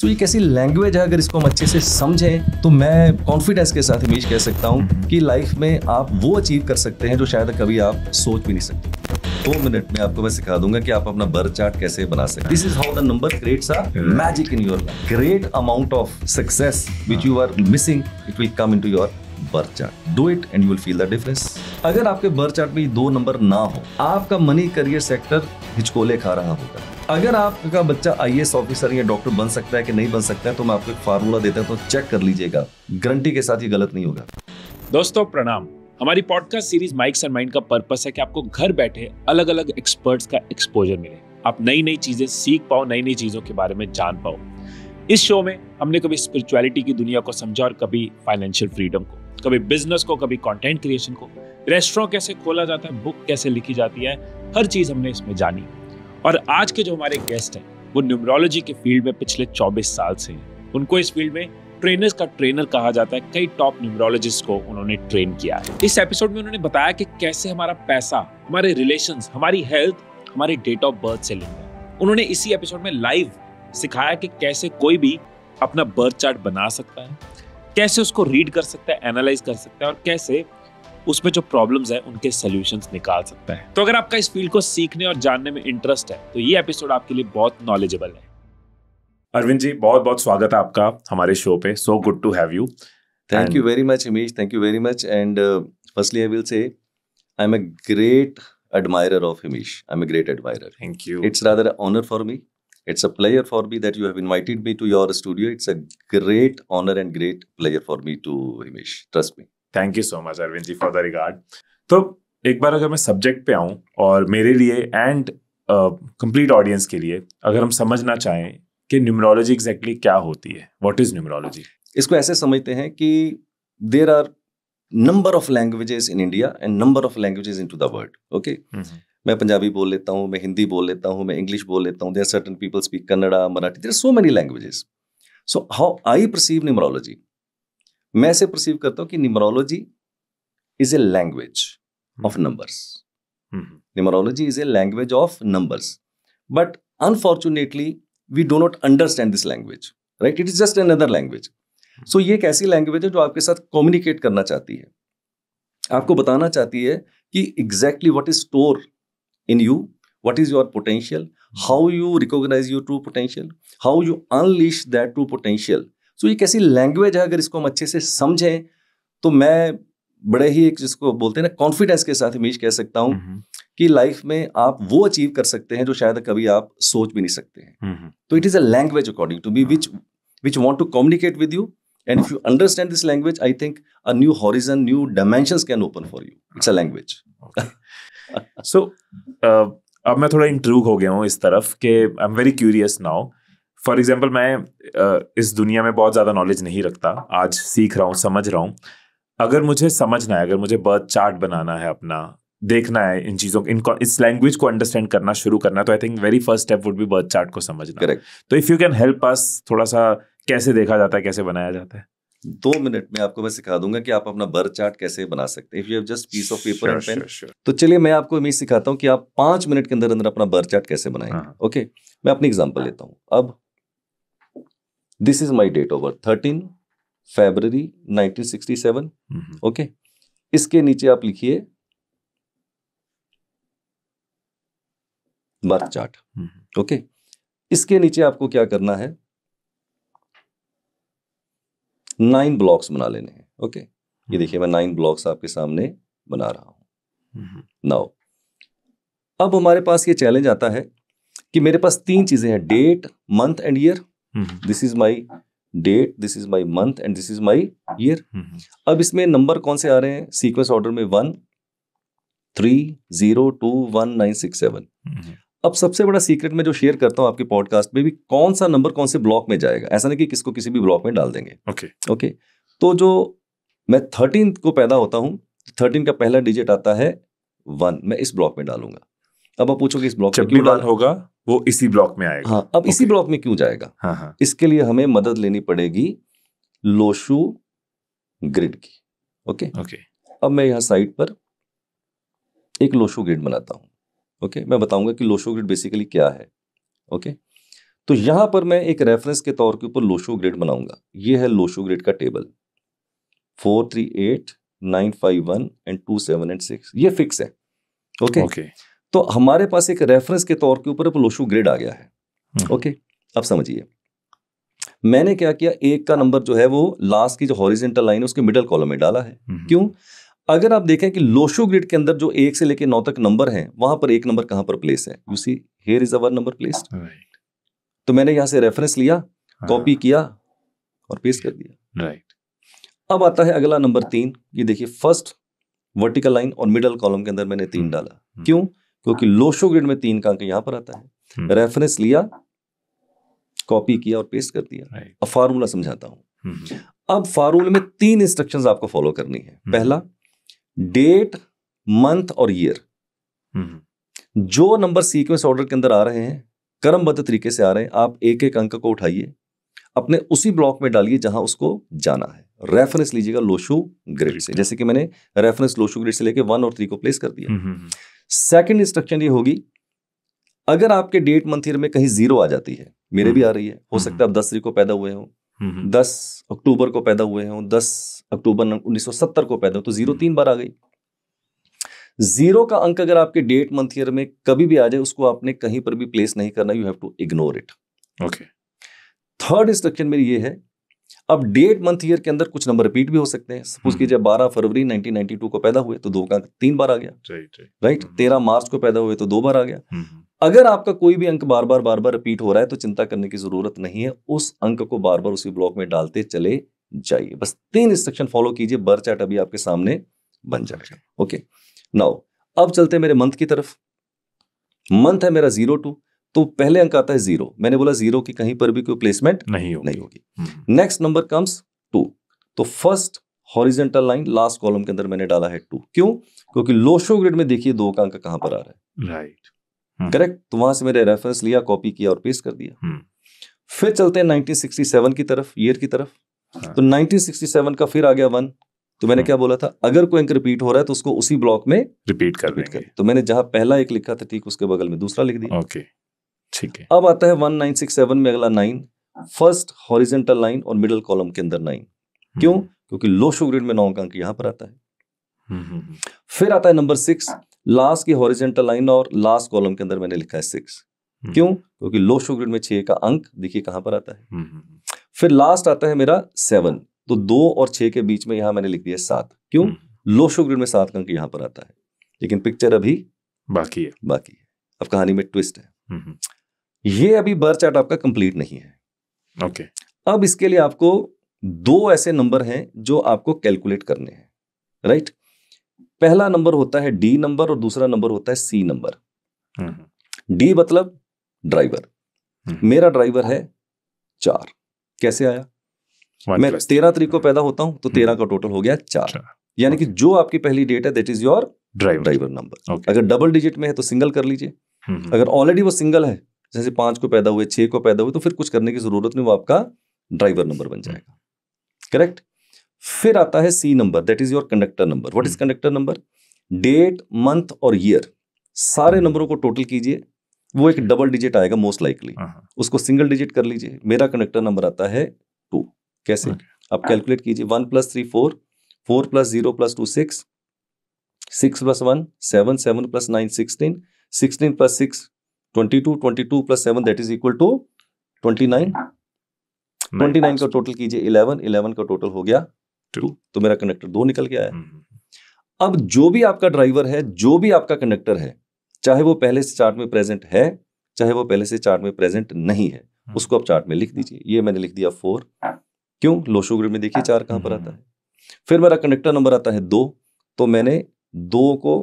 तो ये कैसी लैंग्वेज है, अगर इसको हम अच्छे से समझें तो मैं कॉन्फिडेंस के साथ हमेश कह सकता हूँ कि लाइफ में आप वो अचीव कर सकते हैं जो शायद कभी आप सोच भी नहीं सकते। 2 मिनट में आपको मैं सिखा दूंगा कि आप अपना बर्थ चार्ट कैसे बना सकते हैं। This is how the number creates a magic in your life. Great amount of success which you are missing, it will come into your birth chart. Do it and you will feel the difference. अगर आपके birth chart में 2 number ना हो, आपका money career sector हिचकोले खा रहा होगा। अगर आपका बच्चा आईएएस ऑफिसर या डॉक्टर बन सकता है कि नहीं बन सकता है, तो मैं आपको एक फार्मूला देता हूं, तो चेक कर लीजिएगा, गारंटी के साथ ये गलत नहीं होगा। दोस्तों प्रणाम। हमारी podcast series mics and mind का पर्पस है कि आपको घर बैठे अलग अलग एक्सपर्ट्स का एक्सपोजर मिले, आप नई नई चीजें सीख पाओ, नई नई चीजों के बारे में जान पाओ। इस शो में हमने कभी स्पिरिचुअलिटी की दुनिया को समझा और कभी फाइनेंशियल फ्रीडम को, कभी बिजनेस को, कभी कंटेंट क्रिएशन को, रेस्टोरेंट कैसे खोला जाता है, बुक कैसे लिखी जाती है, हर चीज हमने इसमें जानी। और आज के जो हमारे गेस्ट हैं वो न्यूमरोलॉजी के फील्ड में पिछले 24 साल से हैं। उनको इस फील्ड में ट्रेनर्स का ट्रेनर कहा जाता है। कई टॉप न्यूमरोलॉजिस्ट को उन्होंने ट्रेन किया है। इस एपिसोड में उन्होंने बताया कि कैसे हमारा पैसा, हमारे रिलेशंस, हमारी हेल्थ, हमारे डेट ऑफ बर्थ से लिंक है। उन्होंने इसी एपिसोड में लाइव सिखाया कि कैसे कोई भी अपना बर्थ चार्ट बना सकता है, कैसे उसको रीड कर सकता है, एनालाइज कर सकता है और कैसे उसमें जो प्रॉब्लम्स है उनके सॉल्यूशंस निकाल सकता है। तो अगर आपका इस फील्ड को सीखने और जानने में इंटरेस्ट है तो ये एपिसोड आपके लिए बहुत नॉलेजेबल है। अरविंद जी, बहुत बहुत स्वागत है आपका हमारे शो पे। So good to have you. Thank you very much, Hamish. Thank you very much. And firstly, I will say I'm a great admirer of Hamish. I'm a great admirer. Thank you. It's rather an honor for me. It's a pleasure for me that you have invited me to your studio. It's a great honor and great pleasure for me to, Hamish. Trust me. Thank you so much Arvind ji for the regard. तो एक बार अगर मैं subject पे आऊं और मेरे लिए and complete audience के लिए अगर हम समझना चाहें कि न्यूमरोलॉजी एग्जैक्टली क्या होती है, व्हाट इज न्यूमरोलॉजी? इसको ऐसे समझते हैं कि there are number of languages in India and number of languages into the world. Okay, मैं पंजाबी बोल लेता हूँ, मैं हिंदी बोल लेता हूँ, मैं इंग्लिश बोल लेता हूँ। There are certain people speak Kannada, Marathi, there are so many languages. So how I perceive numerology, मैं ऐसे परसीव करता हूँ कि numerology is a language of numbers. Numerology is a language of numbers, but unfortunately we do not understand this language, right? It is just another language. सो ये एक ऐसी language है जो आपके साथ कम्युनिकेट करना चाहती है, आपको बताना चाहती है कि exactly what is store in you, what is your potential, how you recognize your true potential, how you unleash that true potential. So ये कैसी लैंग्वेज है, अगर इसको हम अच्छे से समझें तो मैं बड़े ही एक जिसको बोलते हैं ना कॉन्फिडेंस के साथ हमेशा कह सकता हूँ कि लाइफ में आप वो अचीव कर सकते हैं जो शायद कभी आप सोच भी नहीं सकते हैं। तो it is a language according to me which want to communicate with you, and if you understand this language, I think a new horizon, new dimensions can open for you. It's a language. So अब मैं थोड़ा इंट्रूग हो गया हूँ इस तरफ कि I am very curious now. For example, मैं इस दुनिया में बहुत ज़्यादा नॉलेज नहीं रखता, आज सीख रहा हूँ, समझ रहा हूँ। अगर मुझे समझना है, अगर मुझे बर्थ चार्ट बनाना है अपना, देखना है इन चीज़ों, इस लैंग्वेज को अंडरस्टैंड करना शुरू करना है, तो I think very first step would be birth chart को समझना। करेक्ट। तो if you can help us, थोड़ा सा कैसे देखा जाता है, कैसे बनाया जाता है? 2 मिनट में आपको मैं सिखा दूंगा कि आप अपना बर्थ चार्ट कैसे बना सकते हैं। If you have just piece of paper and pen, तो चलिए मैं आपको मैं सिखाता हूँ कि आप 5 मिनट के अंदर अंदर अपना बर्थ चार्ट कैसे बनाएंगे। ओके, मैं अपनी एग्जांपल लेता हूँ। अब this is my date of birth 13 February 1967। Okay, इसके नीचे आप लिखिए बर्थ चार्ट। ओके, इसके नीचे आपको क्या करना है, 9 ब्लॉक्स बना लेने हैं। ओके, ये देखिए मैं 9 ब्लॉक्स आपके सामने बना रहा हूं। नाउ अब हमारे पास ये चैलेंज आता है कि मेरे पास 3 चीजें हैं, date, month and year. This is my date, this is my month and this is my year. अब इसमें नंबर कौन से आ रहे हैं सीक्वेंस ऑर्डर में? 1 3 0 2 1 9 6 7। अब सबसे बड़ा सीक्रेट मैं जो शेयर करता हूं आपके पॉडकास्ट में भी, कौन सा नंबर कौन से ब्लॉक में जाएगा, ऐसा नहीं कि किसको किसी भी ब्लॉक में डाल देंगे। ओके, तो जो मैं 13 को पैदा होता हूं, 13 का पहला डिजिट आता है 1, मैं इस ब्लॉक में डालूंगा। अब आप पूछोगे इस ब्लॉक में क्यों डाल होगा, वो इसी ब्लॉक में आएगा। हाँ, अब इसी ब्लॉक में क्यों जाएगा? हाँ। इसके लिए हमें मदद लेनी पड़ेगी लोशू ग्रिड की। ओके, अब मैं यहाँ साइड पर एक लोशू ग्रिड बनाता हूँ। ओके, मैं बताऊंगा कि लोशो ग्रिड बेसिकली क्या है। ओके, तो यहां पर मैं एक रेफरेंस के तौर के ऊपर लोशो ग्रिड बनाऊंगा। ये है लोशो ग्रिड का टेबल, 4, 3, 8, 9, 5, 1 एंड 2, 7 एंड 6, ये फिक्स है। ओके। तो हमारे पास एक रेफरेंस के तौर के ऊपर अब लोशो ग्रिड आ गया है। ओके, अब समझिए मैंने क्या किया, एक का नंबर जो है वो लास्ट की जो हॉरिजॉन्टल लाइन है उसके मिडिल कॉलम में डाला है। क्यों? अगर आप देखें कि लोशो ग्रिड के अंदर जो 1 से लेके 9 तक नंबर हैं, वहां पर एक नंबर कहां पर प्लेस है? You see here is our number placed. तो मैंने यहां से रेफरेंस लिया, कॉपी किया और पेस्ट कर दिया। राइट। अब आता है अगला नंबर 3। ये देखिए फर्स्ट वर्टिकल लाइन और मिडिल कॉलम के अंदर मैंने 3 डाला। क्यों? क्योंकि लोशो ग्रिड में 3 का अंक यहां पर आता है। रेफरेंस लिया, कॉपी किया और पेस्ट कर दिया। अब फार्मूला समझाता हूं। अब फार्मूले में 3 इंस्ट्रक्शंस आपको फॉलो करनी है। पहला, डेट, मंथ और ईयर। जो नंबर सीक्वेंस ऑर्डर के अंदर आ रहे हैं, क्रमबद्ध तरीके से आ रहे हैं, आप एक एक अंक को उठाइए, अपने उसी ब्लॉक में डालिए जहां उसको जाना है। रेफरेंस लीजिएगा लोशो ग्रिड से, जैसे कि मैंने रेफरेंस लोशो ग्रिड से लेके 1 और 3 को प्लेस कर दिया। सेकंड इंस्ट्रक्शन ये होगी, अगर आपके डेट मंथ ईयर में कहीं 0 आ जाती है, मेरे भी आ रही है, हो सकता है आप 10 तारीख को पैदा हुए हो, 10 अक्टूबर को पैदा हुए हो, 10 अक्टूबर 1970 को पैदा हो, तो 0 3 बार आ गई। 0 का अंक अगर आपके डेट मंथ ईयर में कभी भी आ जाए, उसको आपने कहीं पर भी प्लेस नहीं करना, you have to ignore it. Okay. Third instruction मेरी ये है, अब डेट मंथ ईयर के अंदर कुछ नंबर रिपीट भी हो सकते हैं। सपोज कीजिए 12 फरवरी 1992 को पैदा हुए तो 2 का अंक 3 बार आ गया। राइट। 13 मार्च को पैदा हुए तो 2 बार आ गया। अगर आपका कोई भी अंक बार बार रिपीट हो रहा है तो चिंता करने की जरूरत नहीं है, उस अंक को बार बार उसी ब्लॉक में डालते चले जाइए। बस 3 इंस्ट्रक्शन फॉलो कीजिए, बर चार्ट अभी आपके सामने बन जाएगा। ओके, नाउ अब चलते हैं मेरे मंथ की तरफ। मंथ है मेरा 02, तो पहले अंक आता है 0। मैंने बोला 0 की कहीं पर भी कोई प्लेसमेंट नहीं होगी। नेक्स्ट नंबर कम्स 2, तो first horizontal line last column के अंदर मैंने डाला है 2। क्यों? क्योंकि लोशो ग्रिड में देखिए 2 का अंक कहां पर आ रहा है। Right, correct. तो वहां से मेरे रेफरेंस लिया, कॉपी किया और पेस्ट कर दिया। फिर चलते हैं 1967 की तरफ, ईयर की तरफ। तो 1967 का फिर आ गया 1। तो मैंने क्या बोला था, अगर कोई अंक रिपीट हो रहा है तो उसको उसी ब्लॉक में रिपीट कर। तो मैंने जहां पहला एक लिखा था, ठीक उसके बगल में दूसरा लिख दिया। ओके, ठीक है। अब आता है 1967 में अगला 9, फर्स्ट हॉरिजॉन्टल लाइन और मिडिल कॉलम के अंदर 9। क्यों? क्योंकि लोशो ग्रिड में 9 का अंक यहां पर आता है। फिर आता है नंबर 6, लास्ट की हॉरिजॉन्टल लाइन और लास्ट कॉलम के अंदर मैंने लिखा है 6। क्यों? क्योंकि लोशो ग्रिड में 6 का अंक देखिए कहां पर आता है। फिर लास्ट आता है मेरा 7, तो 2 और 6 के बीच में यहां मैंने लिख दिया 7। क्यों? लोशो ग्रिड में 7 का अंक यहां पर आता है, लेकिन पिक्चर अभी बाकी है। अब कहानी में ट्विस्ट है। ये अभी बर चार्ट आपका कंप्लीट नहीं है। ओके। अब इसके लिए आपको 2 ऐसे नंबर हैं जो आपको कैलकुलेट करने हैं। राइट। पहला नंबर होता है डी नंबर और दूसरा नंबर होता है सी नंबर। डी मतलब ड्राइवर। मेरा ड्राइवर है 4। कैसे आया? मैं 13 तारीख को पैदा होता हूं तो 13 का टोटल हो गया 4। यानी कि जो आपकी पहली डेट है that is your driver number. अगर डबल डिजिट में है तो सिंगल कर लीजिए। अगर ऑलरेडी वो सिंगल है, जैसे 5 को पैदा हुए, 6 को पैदा हुए, तो फिर कुछ करने की जरूरत नहीं, वो आपका ड्राइवर नंबर बन जाएगा। करेक्ट। फिर आता है C number, that is your conductor number. What is conductor number? Date, month और ईयर सारे नंबरों को टोटल कीजिए, वो एक डबल डिजिट आएगा मोस्ट लाइकली, उसको सिंगल डिजिट कर लीजिए। मेरा कंडक्टर नंबर आता है 2। कैसे? आप कैलकुलेट कीजिए। 1 + 3 4, 4 + 0 + 2 6, 6 + 1 7, 7 + 9 16, 16 + 6 22, 22 + 7 दैट इज इक्वल टू 29। 29 का टोटल कीजिए 11, 11 का टोटल हो गया 2। तो मेरा कंडक्टर 2 निकल के आया। अब जो भी आपका ड्राइवर है, जो भी आपका कंडक्टर है, चाहे वो पहले से चार्ट में प्रेजेंट है, चाहे वो पहले से चार्ट में प्रेजेंट नहीं है, उसको आप चार्ट में लिख दीजिए। ये मैंने लिख दिया 4। क्यों? लोशो ग्रिड में देखिए 4 कहां पर आता है। फिर मेरा कंडक्टर नंबर आता है 2, तो मैंने 2 को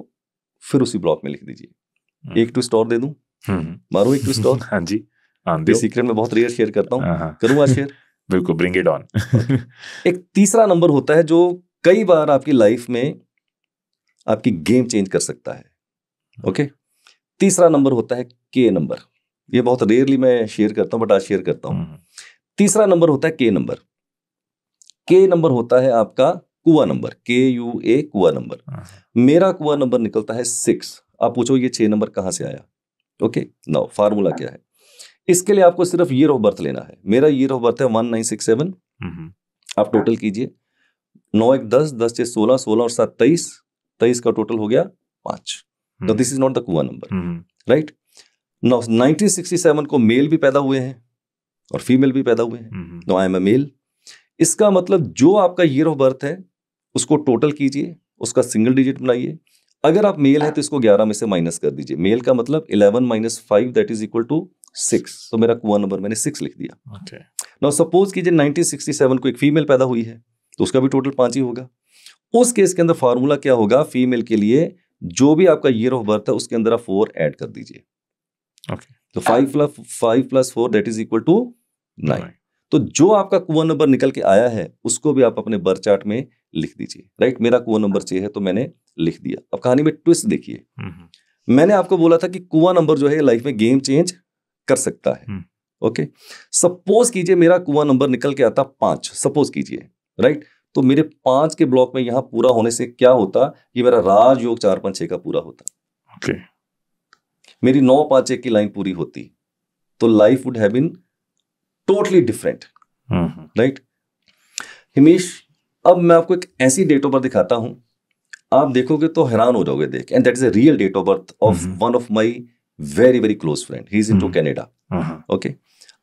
फिर उसी ब्लॉक में लिख दीजिए। एक ट्विस्ट और दे दूं? मारो एक ट्विस्ट और। हाँ जी, ये सीक्रेट में बहुत रेयर शेयर करता हूं, करूंगा शेयर? बिल्कुल, ब्रिंग इट ऑन। एक तीसरा नंबर होता है जो कई बार आपकी लाइफ में आपकी गेम चेंज कर सकता है। ओके। तीसरा नंबर होता है के नंबर। ये बहुत रेयरली मैं शेयर करता हूं, बट आज शेयर करता हूं। तीसरा नंबर होता है के नंबर। के नंबर होता है आपका कुआ नंबर, KUA कुआ नंबर। मेरा कुआ नंबर निकलता है 6। आप पूछो ये 6 नंबर कहां से आया? ओके, नाउ फार्मूला क्या है? इसके लिए आपको सिर्फ ईयर ऑफ बर्थ लेना है। मेरा ईयर ऑफ बर्थ है 1967। आप टोटल कीजिए, 9 1 10, 10 6 16, 16 और 7 23, 23 का टोटल हो गया 5। तो दिस इज नॉट द कुआ नंबर, राइट। नाउ 1967 को मेल भी पैदा हुए हैं और फीमेल भी पैदा हुए हैं। Now I am a male. इसका मतलब जो आपका ईयर ऑफ बर्थ है उसको टोटल कीजिए, उसका सिंगल डिजिट बनाइए। अगर आप मेल है तो इसको 11 में से माइनस कर दीजिए। मेल का मतलब 11 - 5 दैट इज इक्वल टू 6। तो मेरा कुआ नंबर मैंने 6 लिख दिया। नाउ सपोज कीजिए 1967 को एक फीमेल पैदा हुई है तो उसका भी टोटल 5 ही होगा। उस केस के अंदर फॉर्मूला क्या होगा, फीमेल के लिए जो भी आपका ईयर ऑफ बर्थ है उसके अंदर आप 4 ऐड कर दीजिए। तो 5 + 4 दैट इज इक्वल टू 9। तो जो आपका कुआ नंबर निकल के आया है उसको भी आप अपने बर्थ चार्ट में लिख दीजिए, राइट। मेरा कुआ नंबर 6 है तो मैंने लिख दिया। अब कहानी में ट्विस्ट देखिए, मैंने आपको बोला था कि कुआ नंबर जो है लाइफ में गेम चेंज कर सकता है। ओके, सपोज कीजिए मेरा कुआ नंबर निकल के आता 5, सपोज कीजिए, राइट। तो मेरे 5 के ब्लॉक में यहां पूरा होने से क्या होता, ये मेरा राजयोग 4 5 6 का पूरा होता। मेरी 9 5 1 की लाइन पूरी होती तो life would have been totally different, right. Himesh, अब मैं आपको एक ऐसी डेट ऑफ बर्थ दिखाता हूं, आप देखोगे तो हैरान हो जाओगे देख। And that is a real date of birth of one of my very very close friend, he is into Canada. Okay,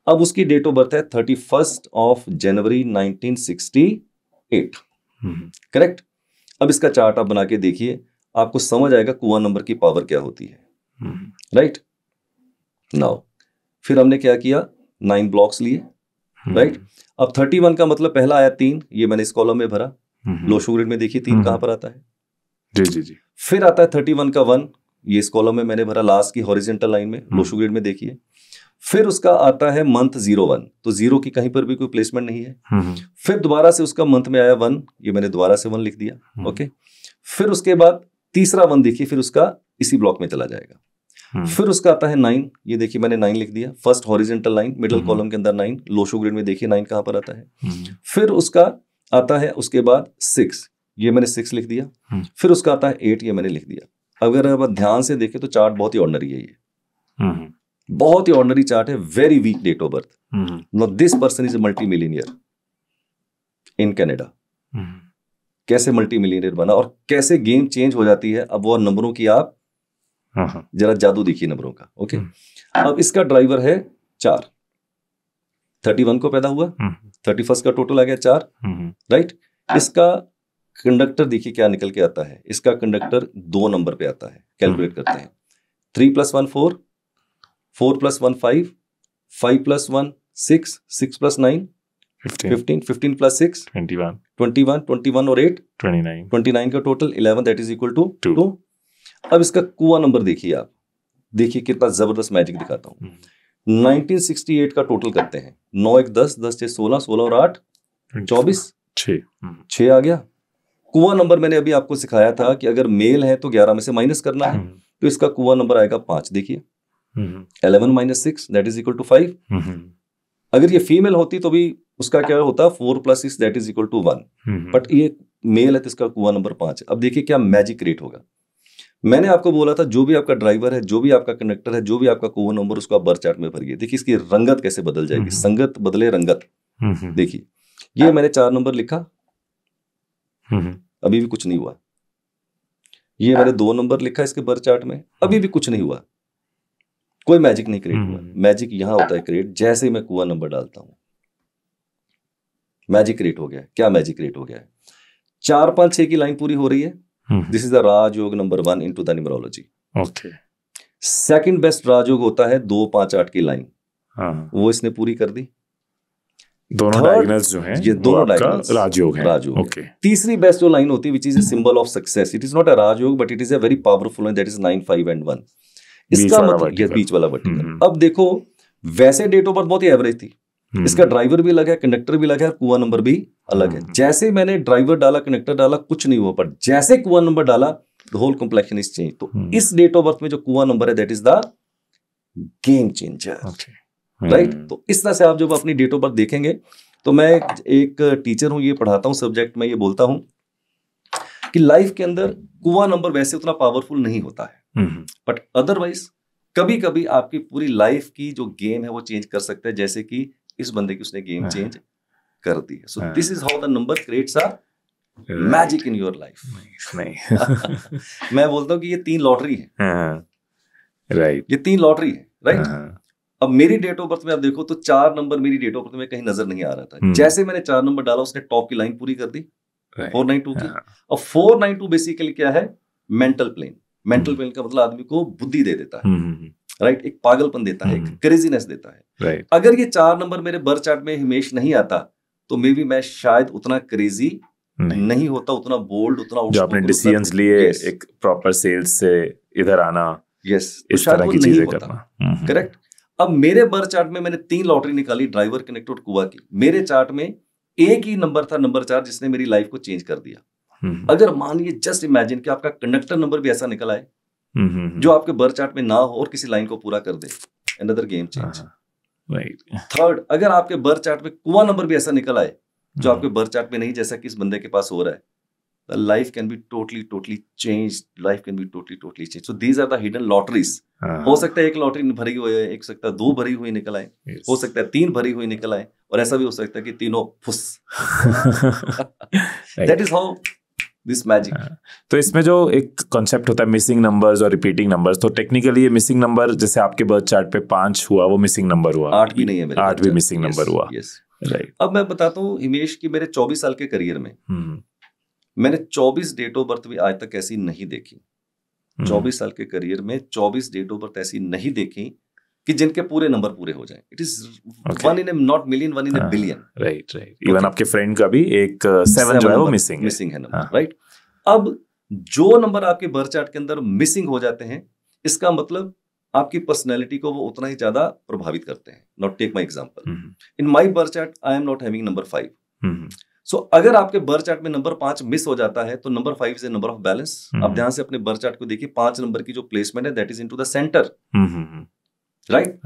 अब उसकी डेट ऑफ बर्थ है 31 जनवरी 1968, करेक्ट। अब इसका चार्ट आप बना के देखिए, आपको समझ आएगा कुआ नंबर की पावर क्या होती है, राइट। नाउ फिर हमने क्या किया, 9 ब्लॉक्स लिए, राइट। अब 31 का मतलब पहला आया 3, ये मैंने इस कॉलम में भरा। लोशो ग्रिड में देखिए 3 कहां पर आता है, जी। फिर आता है 31 का 1, ये इस कॉलम में मैंने भरा लास्ट की हॉरिजॉन्टल लाइन में, लोशो ग्रिड में देखिए। फिर उसका आता है मंथ 01, तो 0 की कहीं पर भी कोई प्लेसमेंट नहीं है। फिर दोबारा से उसका मंथ में आया 1, ये मैंने दोबारा से 1 लिख दिया। ओके, फिर उसके बाद तीसरा 1 देखिए, फिर उसका इसी ब्लॉक में चला जाएगा। फिर उसका आता है 9, ये देखिए मैंने 9 लिख दिया, first horizontal line, middle column के अंदर 9, लोशो ग्रिड में देखिए 9 कहां पर आता है। फिर उसका आता है उसके बाद 6, ये मैंने 6 लिख दिया। फिर उसका आता है 8, ये मैंने लिख दिया। अगर आप ध्यान से देखें तो चार्ट बहुत ही ऑर्डिनरी है, ये बहुत ही ऑर्डिनरी चार्ट है, very weak date of birth. Now this person is a multi millionaire in Canada. कैसे मल्टी मिलियनियर बना और कैसे गेम चेंज हो जाती है, अब वो नंबरों की आप जरा जादू देखिए नंबरों का। ओके, अब इसका ड्राइवर है 4, 31 को पैदा हुआ, 31 का टोटल आ गया 4, राइट। इसका कंडक्टर देखिए क्या निकल के आता है, इसका कंडक्टर 2 नंबर पे आता है, कैलकुलेट करते हैं। 3 + 1 4, 4 + 1 5, 5 + 1 6, 6 + 9 15, 15 + 6 21, 21 और 8 29 का total 11 that is equal to 2। अब इसका कुआ नंबर देखिए, आप देखिए कितना जबरदस्त मैजिक दिखाता हूं। 1968 का टोटल करते हैं, 9 1 10, 10 6 16, 16 और 8 24, 6 आ गया। कुआ नंबर मैंने अभी आपको सिखाया था कि अगर मेल है तो 11 में से माइनस करना है, तो इसका कुआ नंबर आएगा 5। देखिए 11 - 6 दैट इज इक्वल टू 5। अगर ये फीमेल होती तो भी उसका क्या होता, 4 + 6 that is equal to 1, but ये मेल है तो इसका कुआ नंबर 5 है। अब देखिए क्या मैजिक क्रिएट होगा। मैंने आपको बोला था जो भी आपका ड्राइवर है, जो भी आपका कंडक्टर है, जो भी आपका कुआ नंबर, उसको आप बर्थ चार्ट में भरिए। देखिए इसकी रंगत कैसे बदल जाएगी, संगत बदले रंगत। देखिए ये मैंने 4 नंबर लिखा, अभी भी कुछ नहीं हुआ। ये मैंने 2 नंबर लिखा इसके बर्थ चार्ट में, अभी भी कुछ नहीं हुआ, कोई मैजिक नहीं क्रिएट हुआ। मैजिक यहां होता है क्रिएट जैसे ही मैं कुआ नंबर डालता हूं, मैजिक क्रिएट हो गया। क्या मैजिक क्रिएट हो गया है, 4 5 6 की लाइन पूरी हो रही है। This is the Rajyog number 1 into the numerology. Okay, second best राजयोग होता है 2 5 8 की लाइन, वो इसने पूरी कर दी। दोनों डायगोनल्स जो हैं, ये दोनों डायगोनल्स राजयोग है। राजयोग। ओके, तीसरी बेस्ट जो लाइन होती है which is a symbol of success, it is not a rajyog but it is a very powerful that is 9 5 and 1। इसका मतलब ये बीच वाला वर्टिकल। अब देखो वैसे डेट ऑफ बर्थ बहुत ही एवरेज थी, इसका ड्राइवर भी अलग है, कंडक्टर भी अलग है, कुआ नंबर भी अलग है। जैसे मैंने ड्राइवर डाला, कंडक्टर डाला, कुछ नहीं हुआ, पर जैसे कुआ नंबर डाला the whole complexion is change. तो इस डेट ऑफ बर्थ में जो कुआ नंबर है that is the game changer, right. तो इस तरह से आप जब अपनी डेट ऑफ बर्थ देखेंगे, तो मैं एक टीचर हूं, ये पढ़ाता हूं सब्जेक्ट में, ये बोलता हूं कि लाइफ के अंदर कुआ नंबर वैसे उतना पावरफुल नहीं होता है, बट अदरवाइज कभी कभी आपकी पूरी लाइफ की जो गेम है वो चेंज कर सकता है, जैसे कि इस बंदे की उसने गेम चेंज कर दी है। So this is how the number creates a magic in your life. मैं बोलता हूँ कि ये 3 लॉटरी है, राइट, ये 3 लॉटरी है, राइट। अब मेरी डेट ऑफ बर्थ में आप देखो तो 4 नंबर मेरी डेट ऑफ बर्थ में कहीं नजर नहीं आ रहा था। जैसे मैंने 4 नंबर डाला उसने टॉप की लाइन पूरी कर दी 492 की। और 492 बेसिकली क्या है? Mental plane. मेंटल प्लेन का मतलब आदमी को बुद्धि दे देता है, राइट, एक पागलपन देता है, एक क्रेजीनेस देता है, राइट। अगर ये 4 नंबर मेरे बर्थ चार्ट में हिमेश नहीं आता तो मे बी मैं शायद उतना क्रेजी नहीं होता, उतना बोल्ड, उतना जो आपने डिसीजंस लिए, एक प्रॉपर सेल्स से इधर आना, इस तरह की चीजें करना, करेक्ट। अब मेरे बर्थ चार्ट में मैंने 3 लॉटरी निकाली, ड्राइवर, कनेक्ट और कुआ की। मेरे चार्ट में एक ही नंबर था, नंबर 4, जिसने मेरी लाइफ को चेंज कर दिया। अगर मानिए, जस्ट इमेजिन कि आपका कंडक्टर नंबर भी ऐसा निकला है जो आपके बर्थ चार्ट में ना हो और किसी लाइन को पूरा कर दे, another game change, right. Third, अगर आपके बर्थ चार्ट में कुआ नंबर भी ऐसा निकला है जो आपके बर्थ चार्ट में नहीं, जैसा कि इस बंदे के पास हो रहा है, life can be totally change, life can be totally change. So these are the hidden lotteries. हो सकता है 1 लॉटरी भरी हुई है, एक सकता है 2 भरी हुई निकल आए, हो सकता है 3 भरी हुई निकल आए, और ऐसा भी हो सकता है कि तीनों फुस। That is how this magic. तो इसमें जो एक कॉन्सेप्ट होता है मिसिंग नंबर्स और रिपीटिंग नंबर्स, तो टेक्निकली ये मिसिंग नंबर, जैसे आपके बर्थ चार्ट पे 5 हुआ, वो मिसिंग नंबर हुआ। 8 भी नहीं है मेरे, 8 भी मिसिंग नंबर हुआ, राइट। अब मैं बताता हूँ हिमेश की मेरे 24 साल के करियर में मैंने 24 डेट ऑफ बर्थ भी आज तक ऐसी नहीं देखी। 24 साल के करियर में 24 डेट ऑफ बर्थ ऐसी नहीं देखी कि जिनके पूरे नंबर पूरे हो जाएं। It is 1 in a not million, 1 in a billion, right. Even आपके फ्रेंड का भी एक 7 जो है वो मिसिंग है नंबर, राइट। अब जो नंबर आपके बर्थ चार्ट के अंदर मिसिंग हो जाते हैं, इसका मतलब आपकी पर्सनैलिटी को वो उतना ही ज्यादा प्रभावित करते हैं। Not take my example, in my birth chart I am not having number 5। So अगर आपके बर्थ चार्ट में नंबर 5 मिस हो जाता है तो number 5 is a number of balance. आप ध्यान से अपने बर्थ चार्ट को देखिए, 5 नंबर की जो प्लेसमेंट है that is into the centre, right.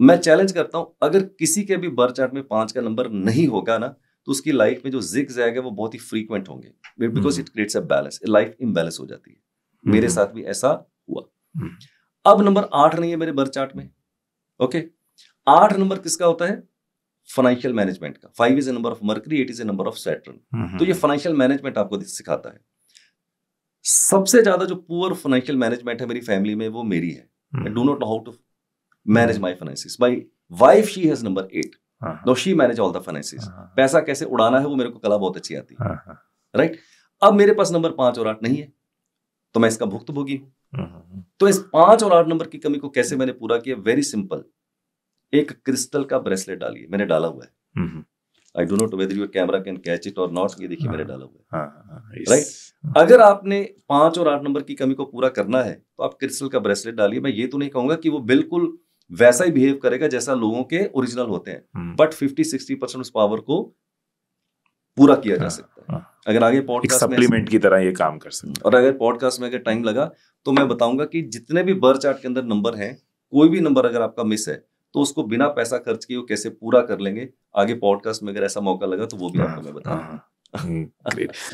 मैं चैलेंज करता हूं, अगर किसी के भी बर्थ चार्ट में 5 का नंबर नहीं होगा ना, तो उसकी लाइफ में जो जिग-जैग है वो बहुत ही फ्रीक्वेंट होंगे, because it creates a balance. Life imbalance हो जाती है। मेरे साथ भी ऐसा हुआ। अब नंबर 8 नहीं है मेरे बर्थ चार्ट में, ओके। 8 नंबर किसका होता है? फाइनेंशियल मैनेजमेंट का। 5 is a number of mercury, 8 is a number of Saturn. तो ये फाइनेंशियल मैनेजमेंट आपको सिखाता है। सबसे ज्यादा जो पुअर फाइनेंशियल मैनेजमेंट है मेरी फैमिली में, वो मेरी है। I do not know how to manage my finances. My wife, she has number 8, no she manage all the finances. पैसा कैसे उड़ाना है वो मेरे को कला बहुत अच्छी आती है, राइट। अब मेरे पास नंबर 5 और 8 नहीं है, तो मैं इसका भुक्तभोगी हूं। तो इस 5 और 8 नंबर की कमी को कैसे मैंने पूरा किया? वेरी सिंपल, एक क्रिस्टल का ब्रेसलेट डालिए। मैंने डाला हुआ है, I do not whether your camera can catch it और नॉट। ये देखिए मैंने डाला हुआ है, राइट। अगर आपने 5 और 8 नंबर की कमी को पूरा करना है तो आप क्रिस्टल का ब्रेसलेट डालिए। मैं ये तो नहीं कहूंगा कि वो बिल्कुल वैसा ही बिहेव करेगा जैसा लोगों के ओरिजिनल होते हैं, बट 50-60% उस पावर को पूरा किया जा सकता है। अगर आगे पॉडकास्ट में सप्लीमेंट की तरह ये काम कर सकते हैं। और अगर पॉडकास्ट में अगर टाइम लगा तो मैं बताऊंगा कि जितने भी बर्थ चार्ट के अंदर नंबर हैं, कोई भी नंबर अगर आपका मिस है तो उसको बिना पैसा खर्च किए वो कैसे पूरा कर लेंगे। आगे पॉडकास्ट में अगर ऐसा मौका लगा तो वो भी आपको मैं बताऊंगा।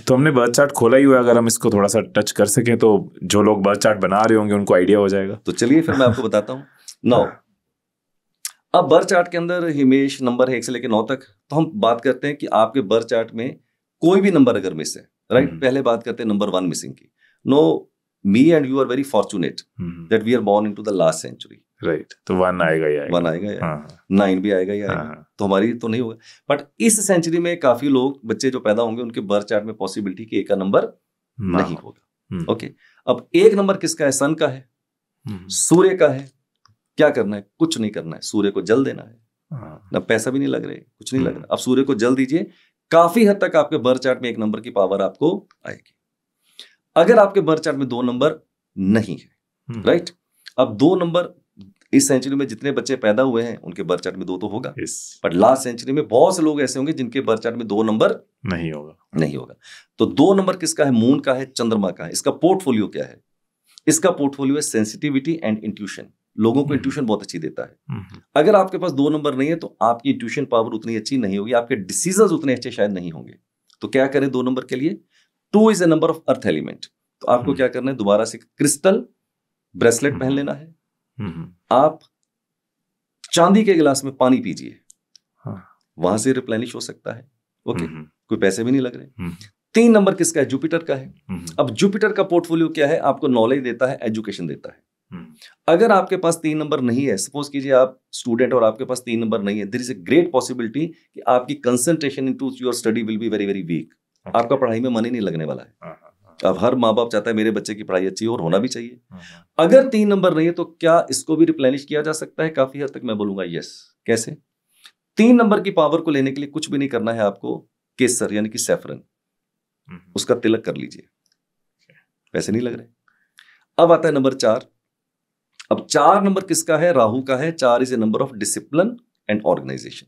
तो हमने बर्थ चार्ट खोला ही हुआ, अगर हम इसको थोड़ा सा टच कर सके तो जो लोग बर्थ चार्ट बना रहे होंगे उनको आइडिया हो जाएगा। तो चलिए फिर मैं आपको बताता हूँ। नाउ अब बर्थ चार्ट के अंदर हिमेश नंबर है 1 से लेकर 9 तक। तो हम बात करते हैं कि आपके बर्थ चार्ट में कोई भी नंबर अगर मिस है, राइट। पहले बात करते हैं नंबर 1 मिसिंग की। No, me and you are very fortunate that we are born into the last century, right. तो 1 आएगा ही आएगा, 1 आएगा या 9 भी आएगा या आएगा। तो हमारी तो नहीं होगा, बट इस सेंचुरी में काफी लोग, बच्चे जो पैदा होंगे, उनके बर्थ चार्ट में पॉसिबिलिटी कि 1 का नंबर नहीं होगा, ओके। अब 1 नंबर किसका है? सन का है, सूर्य का है। क्या करना है? कुछ नहीं करना है, सूर्य को जल देना है। ना पैसा भी नहीं लग रहा है, कुछ नहीं लग रहा। अब सूर्य को जल दीजिए, काफी हद तक आपके बर्थ चार्ट में 1 नंबर की पावर आपको आएगी। अगर आपके बर्थ चार्ट में 2 नंबर नहीं है, राइट। अब 2 नंबर इस सेंचुरी में जितने बच्चे पैदा हुए हैं उनके बर्थ चार्ट में 2 तो होगा, बट लास्ट सेंचुरी में बहुत से लोग ऐसे होंगे जिनके बर्थ चार्ट में 2 नंबर नहीं होगा। तो 2 नंबर किसका है? मून का है, चंद्रमा का है। इसका पोर्टफोलियो क्या है? इसका पोर्टफोलियो है सेंसिटिविटी एंड इंट्यूशन। लोगों को इंट्यूशन बहुत अच्छी देता है। अगर आपके पास 2 नंबर नहीं है तो आपकी इंट्यूशन पावर उतनी अच्छी नहीं होगी, आपके डिसीजंस उतने अच्छे शायद नहीं होंगे। तो क्या करें 2 नंबर के लिए? 2 is a number of earth element. तो आपको क्या करना है? दोबारा से क्रिस्टल ब्रेसलेट पहन लेना है, आप चांदी के गिलास में पानी पीजिए, हाँ। वहां से रिप्लेनिश हो सकता है। ओके, कोई पैसे भी नहीं लग रहे। 3 नंबर किसका है? जुपिटर का है। अब जुपिटर का पोर्टफोलियो क्या है? आपको नॉलेज देता है, एजुकेशन देता है। अगर आपके पास 3 नंबर नहीं है, सपोज कीजिए आप स्टूडेंट और आपके पास 3 नंबर नहीं है, there is a great possibility कि आपकी concentration into your study will be very very weak. आपका पढ़ाई में मन ही नहीं लगने वाला है। अब हर माँ बाप चाहता है मेरे बच्चे की पढ़ाई अच्छी हो, और होना भी चाहिए। अगर 3 नंबर नहीं है तो क्या इसको भी रिप्लेनिश किया जा सकता है? काफी हद तक मैं बोलूंगा यस। कैसे? 3 नंबर की पावर को लेने के लिए कुछ भी नहीं करना है आपको। केसर यानी कि सैफरन, उसका तिलक कर लीजिए, पैसे नहीं लग रहे। अब आता है नंबर 4। अब 4 नंबर किसका है? राहु का है। 4 is a number of discipline and organization.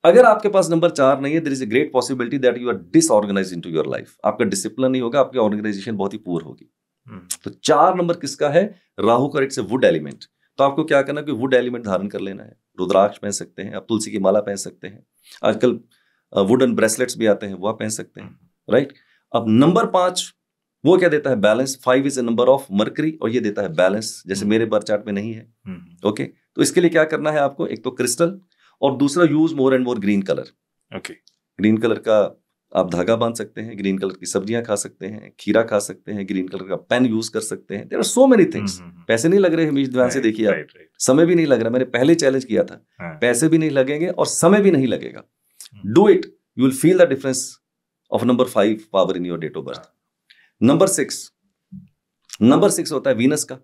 अगर आपके पास नंबर 4 नहीं है, there is a great possibility that you are disorganized into your life. आपका डिसिप्लिन नहीं होगा, आपकी ऑर्गेनाइजेशन बहुत ही पुअर होगी। तो 4 नंबर किसका है? राहु का। It's a would element. तो आपको क्या करना है कि वुड एलिमेंट धारण कर लेना है। रुद्राक्ष पहन सकते हैं आप, तुलसी की माला पहन सकते हैं, आजकल वुडन ब्रेसलेट्स भी आते हैं, वो आप पहन सकते हैं। राइट। अब नंबर 5 वो क्या देता है? Balance. 5 is a number of mercury, और ये देता है बैलेंस, जैसे मेरे बर्थ चार्ट में नहीं है। ओके, तो इसके लिए क्या करना है आपको? एक तो क्रिस्टल, और दूसरा use more and more green colour. Okay, green colour का आप धागा बांध सकते हैं, ग्रीन कलर की सब्जियां खा सकते हैं, खीरा खा सकते हैं, ग्रीन कलर का पेन यूज कर सकते हैं। There are so many things. पैसे नहीं लग रहे हमेश, ध्यान से देखिए आप। समय भी नहीं लग रहा। मैंने पहले चैलेंज किया था, पैसे भी नहीं लगेंगे और समय भी नहीं लगेगा। Do it, you will feel the difference of number 5 power in your date of birth. Number 6 होता है वीनस का।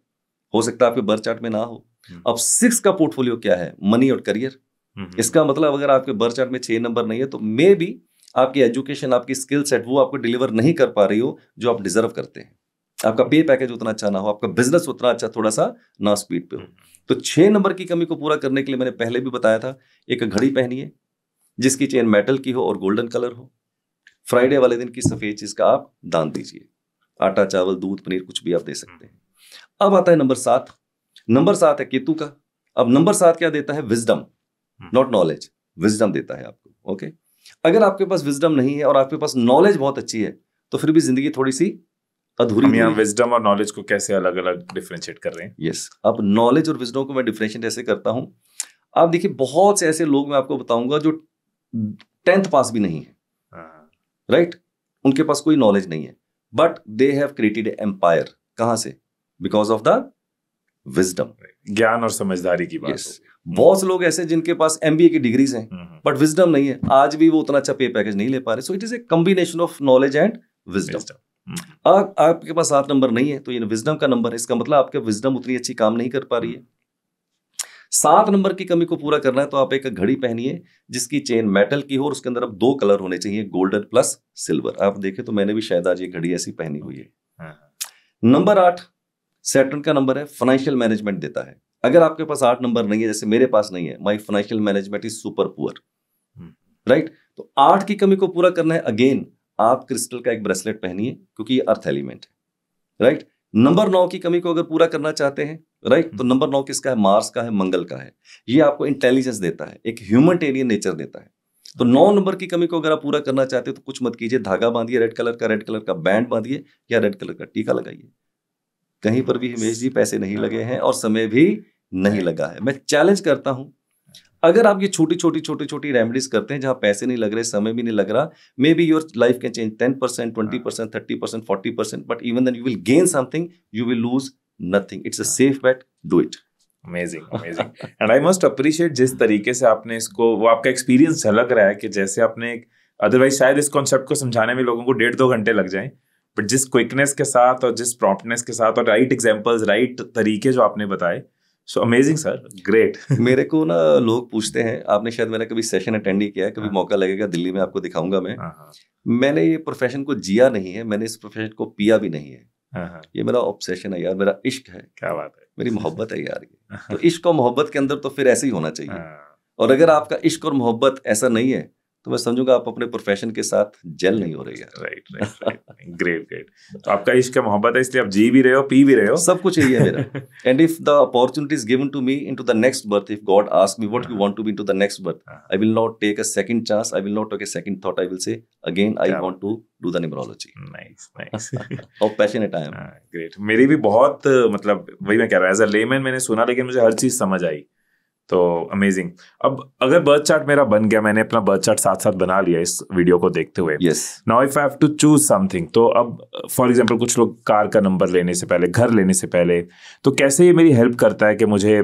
हो सकता है आपके बर्थ चार्ट में ना हो। अब 6 का पोर्टफोलियो क्या है? मनी और करियर। इसका मतलब अगर आपके बर्थ चार्ट में 6 नंबर नहीं है तो मे बी आपकी एजुकेशन, आपकी स्किल सेट वो आपको डिलीवर नहीं कर पा रही हो जो आप डिजर्व करते हैं। आपका पे पैकेज उतना अच्छा ना हो, आपका बिजनेस उतना अच्छा थोड़ा सा ना स्पीड पे हो। तो 6 नंबर की कमी को पूरा करने के लिए मैंने पहले भी बताया था, एक घड़ी पहनिए जिसकी चेन मेटल की हो और गोल्डन कलर हो। फ्राइडे वाले दिन की सफेद चीज का आप दान दीजिए। आटा, चावल, दूध, पनीर कुछ भी आप दे सकते हैं। अब आता है नंबर 7। नंबर 7 है केतु का। अब नंबर 7 क्या देता है? Wisdom, not knowledge. विजडम देता है आपको। ओके, अगर आपके पास विजडम नहीं है और आपके पास नॉलेज बहुत अच्छी है तो फिर भी जिंदगी थोड़ी सी अधूरी। हम यहाँ विजडम और नॉलेज को कैसे अलग अलग डिफरेंशिएट कर रहे हैं? यस, अब नॉलेज और विजडम को मैं डिफरेंशिएट ऐसे करता हूं। आप देखिए, बहुत से ऐसे लोग मैं आपको बताऊंगा जो 10th पास भी नहीं है, राइट? उनके पास कोई नॉलेज नहीं है, but they have created empire. कहां से? बिकॉज ऑफ द विजडम, ज्ञान और समझदारी की बात। बहुत से लोग ऐसे जिनके पास MBA की डिग्रीज हैं बट विजडम नहीं है, आज भी वो उतना अच्छा पे पैकेज नहीं ले पा रहे। So it is a combination of knowledge and wisdom. आपके पास 7 नंबर नहीं है तो ये विजडम का नंबर है। इसका मतलब आपके विजडम उतनी अच्छी काम नहीं कर पा रही है। 7 नंबर की कमी को पूरा करना है तो आप एक घड़ी पहनिए जिसकी चेन मेटल की हो और उसके अंदर अब 2 कलर होने चाहिए, गोल्डन प्लस सिल्वर। आप देखें तो मैंने भी शायद आज ये घड़ी ऐसी पहनी हुई है। नंबर 8 सैटर्न का नंबर है, फाइनेंशियल मैनेजमेंट देता है। अगर आपके पास 8 नंबर नहीं है, जैसे मेरे पास नहीं है, my financial management is super poor, right? तो 8 की कमी को पूरा करना है, अगेन आप क्रिस्टल का एक ब्रेसलेट पहनिए क्योंकि ये अर्थ एलिमेंट है, राइट? नंबर 9 की कमी को अगर पूरा करना चाहते हैं, राइट, तो नंबर 9 किसका है? मार्स का है, मंगल का है। ये आपको इंटेलिजेंस देता है, एक ह्यूमैनिटेरियन नेचर देता है। तो 9 नंबर की कमी को अगर आप पूरा करना चाहते हो तो कुछ मत कीजिए, धागा बांधिए रेड कलर का बैंड बांधिए या रेड कलर का टीका लगाइए। कहीं पर भी हिमेश जी पैसे नहीं लगे हैं और समय भी नहीं लगा है। मैं चैलेंज करता हूं, अगर आप ये छोटी रेमेडीज करते हैं जहां पैसे नहीं लग रहे, समय भी नहीं लग रहा, maybe your life can change 10%, 20%, 30%, 40%, but even then you will gain something, you will lose nothing. It's a safe bet, do it. Amazing and I must appreciate जिस तरीके से आपने इसको, वो आपका एक्सपीरियंस झलक रहा है कि जैसे आपने, अदरवाइज शायद इस कॉन्सेप्ट को समझाने में लोगों को 1.5-2 घंटे लग जाएं, बट जिस क्विकनेस के साथ और जिस प्रॉम्प्टनेस के साथ और राइट एग्जांपल्स, राइट तरीके जो आपने बताए, सो अमेजिंग सर, ग्रेट। मेरे को ना लोग पूछते हैं, आपने शायद मेरा कभी सेशन अटेंड ही किया है, कभी मौका लगेगा दिल्ली में आपको दिखाऊंगा मैं। मैंने ये प्रोफेशन को जिया नहीं है, मैंने इस प्रोफेशन को पिया भी नहीं है। ये मेरा ऑब्सेशन है यार, मेरा इश्क है। क्या बात है, मेरी मोहब्बत है यार। तो इश्क और मोहब्बत के अंदर तो फिर ऐसे ही होना चाहिए। और अगर आपका इश्क और मोहब्बत ऐसा नहीं है तो मैं समझूंगा आप अपने प्रोफेशन के साथ जेल नहीं हो रही है। Right, great. तो आपका इश्क है, मोहब्बत है, इसलिए आप जी भी रहे हो, पी भी रहे हो, सब कुछ यही है मेरा। And if the opportunity is given to me into the next birth, if God ask me what you want to be into the next birth, I will not take a second chance, I will not take a second thought, I will say again I want to do the numerology. Nice. How passionate I am. Great. मेरी भी बहुत, मतलब वही मैं कह रहा हूँ, as a layman मैंने सुना, लेकिन मुझे हर चीज समझ आई, तो अमेजिंग। अब अगर बर्थ चार्ट मेरा बन गया, मैंने अपना बर्थ चार्ट साथ साथ बना लिया इस वीडियो को देखते हुए, now if I have to choose something, तो अब फॉर एग्जांपल कुछ लोग कार का नंबर लेने से पहले, घर लेने से पहले, तो कैसे ये मेरी हेल्प करता है कि मुझे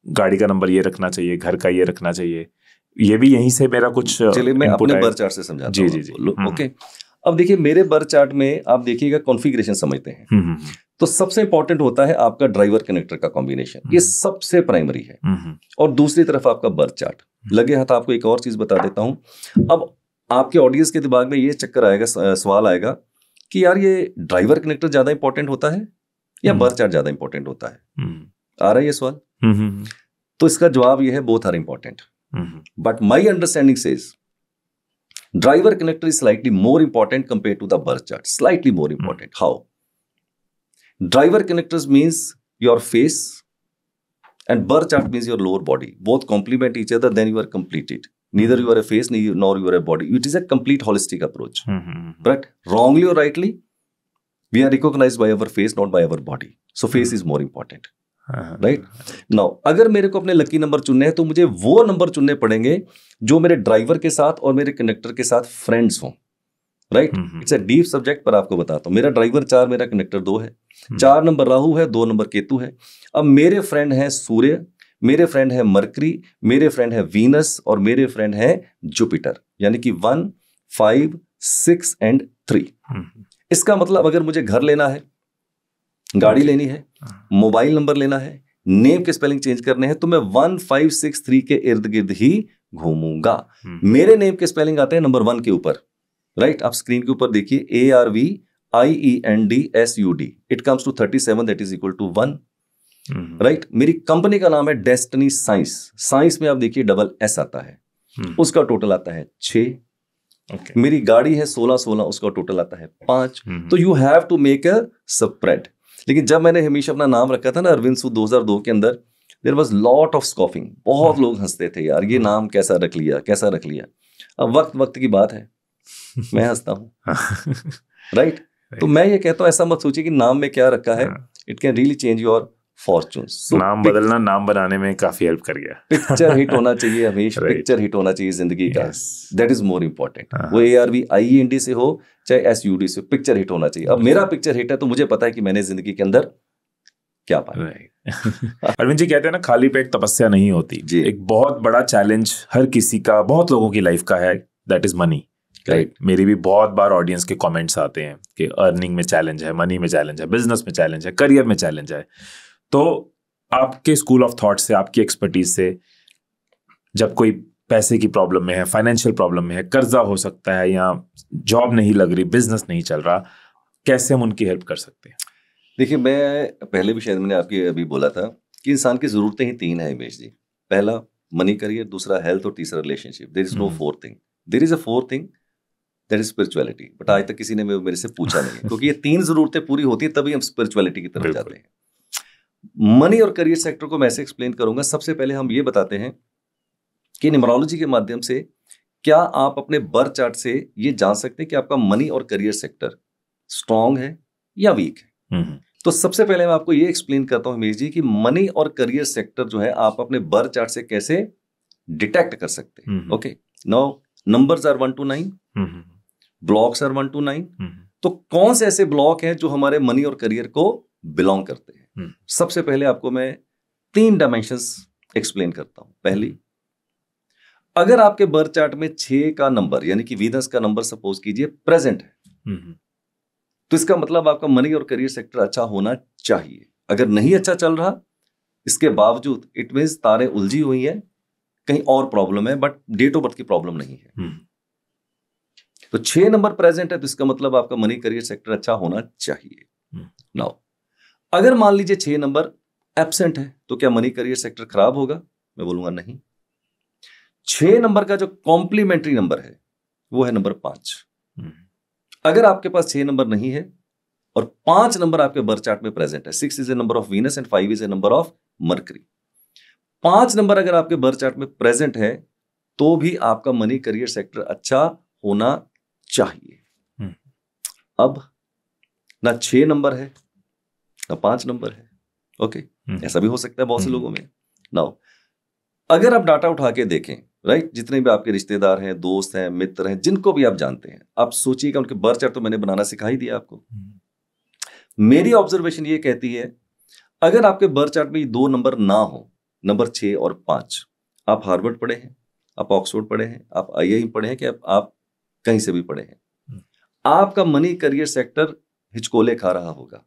गाड़ी का नंबर ये रखना चाहिए, घर का ये रखना चाहिए, ये भी यहीं से मेरा कुछ चलिए मैं अपने बर्थ चार्ट से समझाता हूँ। जी। ओके, अब देखिए मेरे बर्थ चार्ट में आप देखिएगा कॉन्फ़िगरेशन समझते हैं। तो सबसे इंपॉर्टेंट होता है आपका ड्राइवर कनेक्टर का कॉम्बिनेशन, ये सबसे प्राइमरी है। और दूसरी तरफ आपका बर्थ चार्ट। लगे हाथ आपको एक और चीज बता देता हूं। अब आपके ऑडियंस के दिमाग में ये चक्कर आएगा, सवाल आएगा कि यार ये ड्राइवर कनेक्टर ज्यादा इंपॉर्टेंट होता है या बर्थ चार्ट ज्यादा इंपॉर्टेंट होता है? आ रहा है ये सवाल? तो इसका जवाब ये है, both are important, but my understanding says driver connector is slightly more important compared to the birth chart. Slightly more important. How? Driver connectors means your face and birth chart means your lower body. Both complement each other, then you are completed. Neither you are a face nor you are a body. It is a complete holistic approach. But wrongly or rightly, we are recognized by our face, not by our body. So face is more important. Right now अगर मेरे को अपने lucky number चुनने हैं तो मुझे वो number चुनने पड़ेंगे जो मेरे ड्राइवर के साथ और मेरे कनेक्टर के साथ फ्रेंड्स हों। Right, it's a deep subject, पर आपको बताता हूं। मेरा ड्राइवर 4, मेरा कनेक्टर 2 है। 4 नंबर राहु है, 2 नंबर केतु है। अब मेरे फ्रेंड हैं सूर्य, मेरे फ्रेंड है मरकरी, मेरे फ्रेंड है वीनस और मेरे फ्रेंड है जुपिटर, यानी कि 1, 5, 6 एंड 3। इसका मतलब अगर मुझे घर लेना है, गाड़ी लेनी है, मोबाइल नंबर लेना है, नेम के स्पेलिंग चेंज करने हैं, तो मैं 1, 5, 6, 3 के इर्द गिर्द ही घूमूंगा। मेरे नेम के स्पेलिंग आते हैं नंबर 1 के ऊपर। राइट, आप स्क्रीन के ऊपर देखिए, ARVIENDSUD, it comes to 37, that is equal to 1। Right, मेरी कंपनी का नाम है डेस्टिनी साइंस। साइंस में आप देखिए डबल S आता है, उसका टोटल आता है 6। मेरी गाड़ी है 16, उसका टोटल आता है 5। तो you have to make a spread. लेकिन जब मैंने हमेशा अपना नाम रखा था ना अरविंद सूद 2002 के अंदर, देयर वाज लॉट ऑफ स्कॉफिंग। बहुत लोग हंसते थे, यार ये नाम कैसा रख लिया, कैसा रख लिया। अब वक्त की बात है, मैं हंसता हूँ। राइट, तो मैं ये कहता हूँ ऐसा मत सोचिए कि नाम में क्या रखा है, it can really change your fortunes. नाम बदलना नाम बनाने में काफी हेल्प कर गया। पिक्चर हिट होना चाहिए हमेशा, पिक्चर हिट होना चाहिए जिंदगी का, दैट इज मोर इम्पोर्टेंट। वो ARVIEND से हो चाहे SUD से, पिक्चर हिट होना चाहिए। अब मेरा पिक्चर हिट है तो मुझे पता है कि मैंने जिंदगी के अंदर क्या पाया। अरविंद जी कहते हैं ना, खाली पेट तपस्या नहीं होती। एक बहुत बड़ा चैलेंज हर किसी का, बहुत लोगों की लाइफ का है, दैट इज मनी। राइट, मेरी भी बहुत बार ऑडियंस के कमेंट्स आते हैं कि अर्निंग में चैलेंज है, मनी में चैलेंज है, बिजनेस में चैलेंज है, करियर में चैलेंज है। तो आपके स्कूल ऑफ थॉट से, आपकी एक्सपर्टीज से, जब कोई पैसे की प्रॉब्लम में है, फाइनेंशियल प्रॉब्लम में है, कर्जा हो सकता है या जॉब नहीं लग रही, बिजनेस नहीं चल रहा, कैसे हम उनकी हेल्प कर सकते हैं? देखिए, मैं पहले भी शायद मैंने आपकी अभी बोला था कि इंसान की जरूरतें ही 3 है हिमेश जी। पहला मनी, करियर, दूसरा हेल्थ और तीसरा relationship. There is no fourth thing. There is a fourth thing, that is spirituality, but आज तक किसी ने मेरे से पूछा नहीं, क्योंकि ये 3 जरूरतें पूरी होती है तभी हम स्पिरिचुअलिटी की तरफ जाते हैं। मनी और करियर सेक्टर को मैं ऐसे एक्सप्लेन करूंगा। सबसे पहले हम ये बताते हैं कि न्यूमरोलॉजी के माध्यम से क्या आप अपने बर्थ चार्ट से ये जान सकते हैं कि आपका मनी और करियर सेक्टर स्ट्रांग है या वीक है। तो सबसे पहले मैं आपको ये एक्सप्लेन करता हूं हिमेश जी कि मनी और करियर सेक्टर जो है आप अपने बर्थ चार्ट से कैसे डिटेक्ट कर सकते हैं। Okay, now numbers are 1 to 9, blocks are 1 to 9। तो कौन से ऐसे ब्लॉक हैं जो हमारे मनी और करियर को बिलोंग करते हैं? सबसे पहले आपको मैं 3 डायमेंशंस एक्सप्लेन करता हूं। पहली, अगर आपके बर्थ चार्ट में 6 का नंबर यानी कि वीनस का नंबर सपोज कीजिए प्रेजेंट है, तो इसका मतलब आपका मनी और करियर सेक्टर अच्छा होना चाहिए। अगर नहीं अच्छा चल रहा, इसके बावजूद इट मींस तारे उलझी हुई हैं, कहीं और प्रॉब्लम है, बट डेट ऑफ बर्थ की प्रॉब्लम नहीं है। तो 6 नंबर प्रेजेंट है तो इसका मतलब आपका मनी करियर सेक्टर अच्छा होना चाहिए। नाउ अगर मान लीजिए 6 नंबर एब्सेंट है तो क्या मनी करियर सेक्टर खराब होगा? मैं बोलूंगा नहीं। 6 नंबर का जो कॉम्प्लीमेंट्री नंबर है वो है नंबर 5। अगर आपके पास 6 नंबर नहीं है और 5 नंबर आपके बर्थ चार्ट में प्रेजेंट है, 6 is a number of Venus and 5 is a number of mercury, 5 number अगर आपके बर्थ चार्ट में प्रेजेंट है तो भी आपका मनी करियर सेक्टर अच्छा होना चाहिए। अब ना 6 नंबर है ना 5 नंबर है, ओके, ऐसा भी हो सकता है बहुत से लोगों में। नाउ अगर आप डाटा उठा के देखें, राइट, जितने भी आपके रिश्तेदार हैं, दोस्त हैं, मित्र हैं, जिनको भी आप जानते हैं, आप सोचिएगा उनके बर्थ चार्ट तो मैंने बनाना सिखा ही दिया आपको। मेरी ऑब्जर्वेशन ये कहती है अगर आपके बर्थ चार्ट में 2 नंबर ना हो, नंबर 6 और 5, आप हार्वर्ड पढ़े हैं, आप ऑक्सफोर्ड पढ़े हैं, आप IIM पढ़े हैं, कि आप कहीं से भी पढ़े हैं, आपका मनी करियर सेक्टर हिचकोले खा रहा होगा,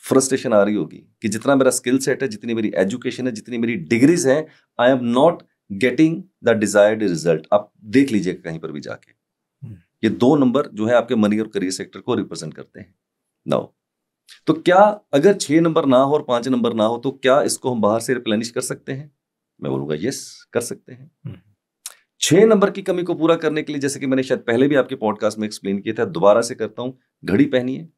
फ्रस्ट्रेशन आ रही होगी कि जितना मेरा स्किल सेट है, जितनी मेरी एजुकेशन है, जितनी मेरी डिग्रीज हैं, आई am not getting the desired result. आप देख लीजिएगा कहीं पर भी जाके, ये 2 नंबर जो है आपके मनी और करियर सेक्टर को रिप्रेजेंट करते हैं। नाउ तो क्या अगर 6 नंबर ना हो और 5 नंबर ना हो तो क्या इसको हम बाहर से रिप्लेनिश कर सकते हैं? मैं बोलूंगा यस, कर सकते हैं। 6 नंबर की कमी को पूरा करने के लिए, जैसे कि मैंने शायद पहले भी आपके पॉडकास्ट में एक्सप्लेन किया था, दोबारा से करता हूं, घड़ी पहनिए,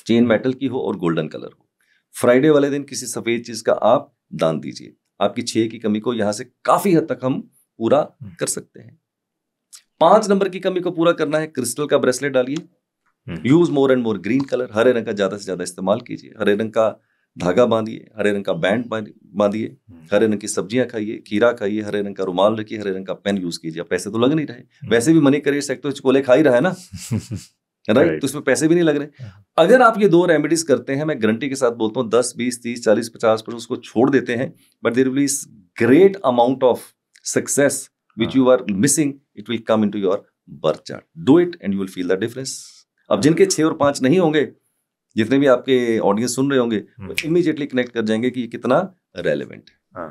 चेन मेटल की हो और गोल्डन कलर हो। फ्राइडे वाले दिन किसी सफेद चीज का आप दान दीजिए। आपकी 6 की कमी को यहां से काफी हद तक हम पूरा कर सकते हैं। 5 नंबर की कमी को पूरा करना है, क्रिस्टल का ब्रेसलेट डालिए, use more and more green colour, हरे रंग का ज्यादा से ज्यादा इस्तेमाल कीजिए, हरे रंग का धागा बांधिए, हरे रंग का बैंड बांधिए, हरे रंग की सब्जियां खाइए, खीरा खाइए, हरे रंग का रुमाल रखिए, हरे रंग का पेन यूज कीजिए। पैसे तो लग नहीं रहे, वैसे भी मनी करियर सेक्टर चिकोले खा ही रहा है ना, राइट, तो इसमें पैसे भी नहीं लग रहे। अगर आप ये 2 रेमेडीज करते हैं, मैं गारंटी के साथ बोलता हूँ 10, 20, 30, 40, 50% उसको छोड़ देते हैं, but there will be great amount of success which you are missing, it will come into your birth chart. Do it and you will feel the difference. अब जिनके 6 और 5 नहीं होंगे, जितने भी आपके ऑडियंस सुन रहे होंगे, वो इमीडिएटली कनेक्ट कर जाएंगे कि ये कितना रेलेवेंट है।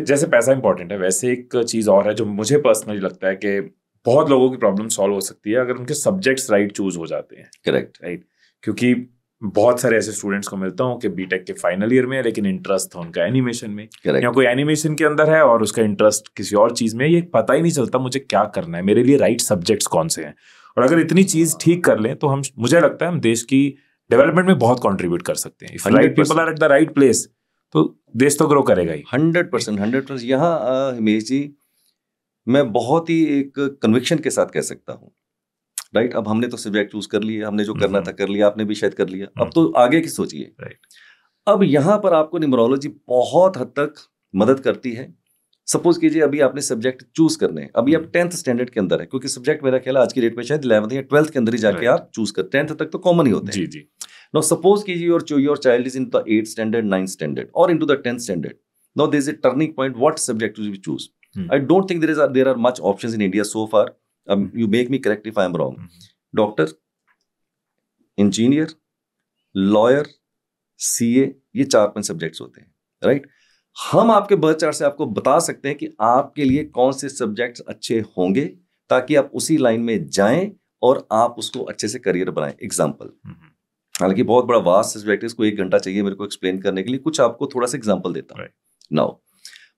जैसे पैसा इंपॉर्टेंट है, वैसे एक चीज और है जो मुझे पर्सनली लगता है कि बहुत लोगों की प्रॉब्लम सॉल्व हो सकती है अगर उनके सब्जेक्ट्स राइट चूज हो जाते हैं। करेक्ट, राइट, क्योंकि बहुत सारे ऐसे स्टूडेंट्स को मिलता हूँ कि बीटेक के फाइनल ईयर में है लेकिन इंटरेस्ट था उनका एनिमेशन में, या कोई एनिमेशन के अंदर है और उसका इंटरेस्ट किसी और चीज में, ये पता ही नहीं चलता मुझे क्या करना है, मेरे लिए राइट सब्जेक्ट्स कौन से हैं। और अगर इतनी चीज ठीक कर लें तो हम, मुझे लगता है हम देश की डेवलपमेंट में बहुत कंट्रीब्यूट कर सकते हैं। If right people are at the right place तो देश तो ग्रो करेगा ही। 100%। यहाँ हिमेश जी, मैं बहुत ही एक कन्विक्शन के साथ कह सकता हूँ, राइट, अब हमने तो सब्जेक्ट चूज कर लिया, हमने जो करना था कर लिया, आपने भी शायद कर लिया, अब तो आगे की सोचिए। राइट, अब यहाँ पर आपको न्यूमरोलॉजी बहुत हद तक मदद करती है। सपोज कीजिए अभी आपने सब्जेक्ट चूज करने हैं, अभी आप 10th स्टैंडर्ड के अंदर है, क्योंकि सब्जेक्ट मेरा ख्याल आज की डेट में शायद 11th या 12th के अंदर ही जाके आप चूज कर, 10th तक तो कॉमन ही होते हैं। जी जी। नाउ सपोज कीजिए your child is in the 8th standard, 9th standard और into the 10th standard. Now there is a turning point, what subject to choose? I don't think there are much options in India so far, you make me correct if I am wrong. Doctor, engineer, lawyer, CA, ये 4-5 subjects होते हैं, right. हम आपके birth chart से आपको बता सकते हैं कि आपके लिए कौन से सब्जेक्ट्स अच्छे होंगे ताकि आप उसी लाइन में जाएं और आप उसको अच्छे से करियर बनाएं। एग्जाम्पल, हालांकि बहुत बड़ा वास्ट सब्जेक्ट है, इसको 1 घंटा चाहिए मेरे को एक्सप्लेन करने के लिए, कुछ आपको थोड़ा सा एग्जाम्पल देता हूं। नाउ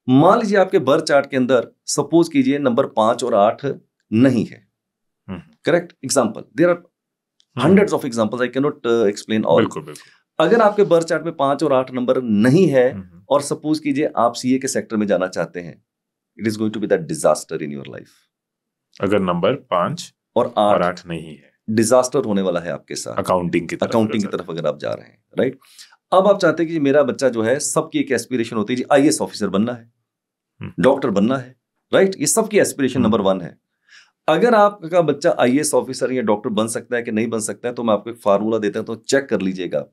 मान लीजिए आपके बर्थ चार्ट के अंदर सपोज कीजिए नंबर 5 और 8 नहीं है, correct example, there are hundreds of examples, I cannot explain all. बिल्कुल। अगर आपके बर्थ चार्ट में 5 और 8 नंबर नहीं है और सपोज कीजिए आप CA के सेक्टर में जाना चाहते हैं, it is going to be the disaster in your life. अगर नंबर 5 और 8 नहीं है, डिजास्टर होने वाला है आपके साथ अकाउंटिंग की तरफ अगर आप जा रहे हैं, राइट। अब आप चाहते हैं कि मेरा बच्चा जो है, सबकी एक एस्पिरेशन होती है जी IAS ऑफिसर बनना है, डॉक्टर बनना है, राइट, ये सबकी एस्पिरेशन नंबर 1 है। अगर आपका बच्चा IAS ऑफिसर या डॉक्टर बन सकता है कि नहीं बन सकता है, तो मैं आपको एक फार्मूला देता हूं, तो चेक कर लीजिएगा,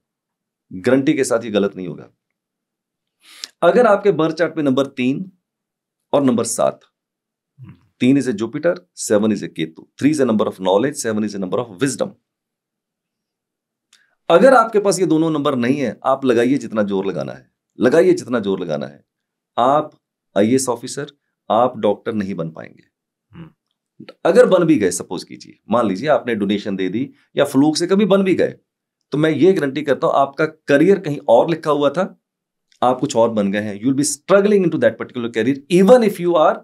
गारंटी के साथ ये गलत नहीं होगा। अगर आपके बर्थ चार्ट में नंबर 3 और number 7, 3 is a Jupiter, 7 is a Ketu, 3 is a number of knowledge, 7 is a number of wisdom. अगर आपके पास ये दोनों नंबर नहीं है, आप लगाइए जितना जोर लगाना है, लगाइए जितना जोर लगाना है, आप IAS ऑफिसर, आप डॉक्टर नहीं बन पाएंगे। अगर बन भी गए, सपोज कीजिए, मान लीजिए आपने डोनेशन दे दी या फ्लूक से कभी बन भी गए, तो मैं ये गारंटी करता हूं आपका करियर कहीं और लिखा हुआ था, आप कुछ और बन गए हैं, you will be struggling into that particular career even if you are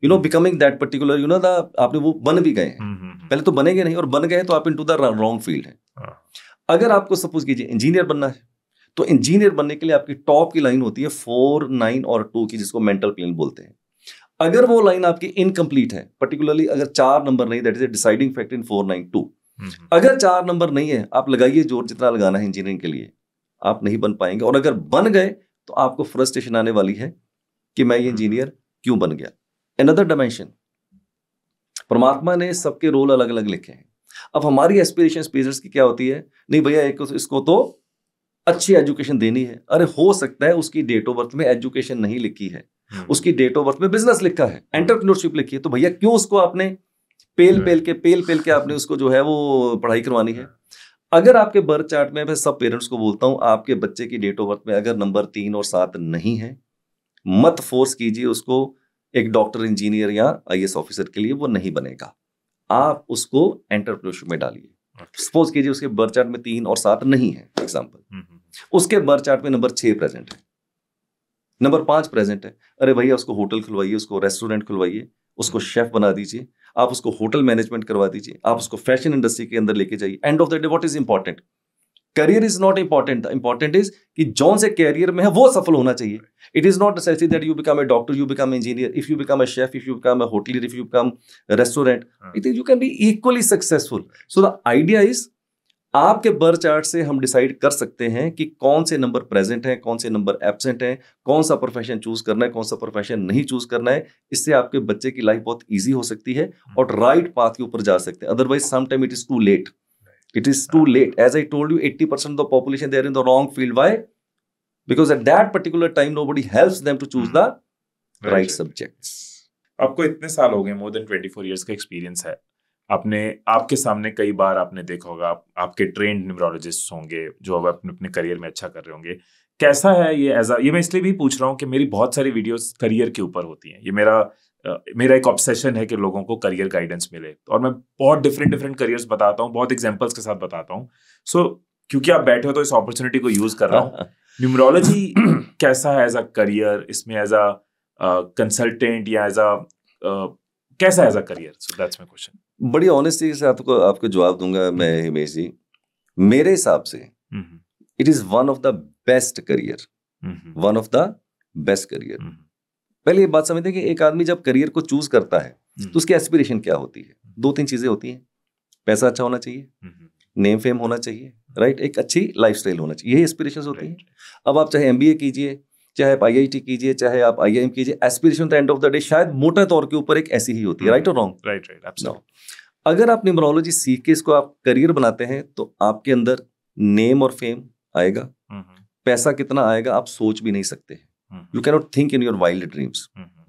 becoming that particular आपने वो बन भी गए हैं। पहले तो बनेंगे नहीं, और बन गए तो आप इनटू द रॉन्ग फील्ड है। अगर आपको सपोज कीजिए इंजीनियर बनना है, तो इंजीनियर बनने के लिए आपकी टॉप की लाइन होती है 4, 9 और 2 की, जिसको मेंटल प्लेन बोलते हैं। अगर वो लाइन आपकी इनकम्प्लीट है, पर्टिकुलरली अगर 4 नंबर नहीं, that is a deciding factor in 4, 9, 2। अगर 4 नंबर नहीं है, आप लगाइए जोर जितना लगाना है इंजीनियरिंग के लिए, आप नहीं बन पाएंगे। और अगर बन गए तो आपको फ्रस्ट्रेशन आने वाली है कि मैं ये इंजीनियर क्यों बन गया। अनदर डायमेंशन, परमात्मा ने सबके रोल अलग अलग लिखे हैं। अब हमारी एस्पिरेशन पेशेंट्स की क्या होती है, नहीं भैया इसको तो अच्छी एजुकेशन देनी है। अरे हो सकता है उसकी डेट ऑफ बर्थ में एजुकेशन नहीं लिखी है, उसकी डेट ऑफ बर्थ में बिजनेस लिखा है, एंटरप्रेन्योरशिप लिखी है, तो भैया क्यों उसको आपने पेल के आपने उसको जो है वो पढ़ाई करवानी है। अगर आपके बर्थ चार्ट में, मैं सब पेरेंट्स को बोलता हूं, आपके बच्चे की डेट ऑफ बर्थ में अगर नंबर 3 और 7 नहीं है, मत फोर्स कीजिए उसको एक डॉक्टर, इंजीनियर या IAS ऑफिसर के लिए, वो नहीं बनेगा। आप उसको एंटरप्रेन्योरशिप में डालिए। सपोज कीजिए उसके बर्थ चार्ट में 3 और 7 नहीं है, एग्जाम्पल, उसके बर्थ चार्ट में नंबर 6 प्रेजेंट है, नंबर 5 प्रेजेंट है, अरे भैया उसको होटल खुलवाइए, उसको रेस्टोरेंट खुलवाइए, उसको शेफ बना दीजिए, आप उसको होटल मैनेजमेंट करवा दीजिए, आप उसको फैशन इंडस्ट्री के अंदर लेके जाइए। And of the day what is important, career is not important, important is कि जौन से कैरियर में है वो सफल होना चाहिए। It is not necessary that you become a doctor, you become engineer, if you become a chef, if you become a hotelier, if you become restaurant, it is you can be equally successful. So the idea is, आपके birth chart से हम decide कर सकते हैं कि कौन से number present हैं, कौन से नंबर एब्सेंट हैं, कौन सा प्रोफेशन चूज करना है, कौन सा प्रोफेशन नहीं चूज करना है। इससे आपके बच्चे की लाइफ बहुत इजी हो सकती है और राइट पाथ के ऊपर जा सकते हैं। Otherwise some time it is too late, it is too late. As I told you, 80% of the population, they are in the wrong field. Why? Because at that particular time nobody helps them to choose the right subjects. आपको इतने साल हो गए, more than 24 years का experience है, आपके सामने कई बार आपने देखा होगा, आपके ट्रेंड न्यूरोलॉजिस्ट होंगे जो अब अपने करियर में अच्छा कर रहे होंगे। कैसा है ये मैं इसलिए भी पूछ रहा हूँ कि मेरी बहुत सारी वीडियोस करियर के ऊपर होती हैं। ये मेरा एक ऑब्सेशन है कि लोगों को करियर गाइडेंस मिले, और मैं बहुत डिफरेंट करियर्स बताता हूँ, बहुत एग्जांपल्स के साथ बताता हूँ। सो क्योंकि आप बैठे हो तो इस अपॉर्चुनिटी को यूज कर रहा हूँ। न्यूमरोलॉजी कैसा है एज अ करियर, इसमें एज अ कंसल्टेंट या एज अ कैसा है as a career? So that's my question. बड़ी ऑनेस्टी से आपको जवाब दूंगा मैं हिमेश जी। मेरे हिसाब से it is one of the best career, one of the best career. पहले ये बात समझते हैं कि एक आदमी जब करियर को चूज करता है तो उसकी एस्पिरेशन क्या होती है। 2-3 चीजें होती हैं, पैसा अच्छा होना चाहिए, नेम फेम होना चाहिए, राइट, एक अच्छी लाइफस्टाइल होना चाहिए, यही एस्पिरेशंस होती हैं। अब आप चाहे MBA कीजिए, चाहे आप IIT कीजिए, चाहे आप IIM कीजिए, aspiration at end of the day शायद मोटा तौर के ऊपर एक ऐसी ही होती है, राइट और रॉन्ग? Right, absolutely. अगर आप न्यूमरोलॉजी सीख के इसको आप करियर बनाते हैं तो आपके अंदर नेम और फेम आएगा, पैसा कितना आएगा आप सोच भी नहीं सकते। You cannot think in your wild dreams,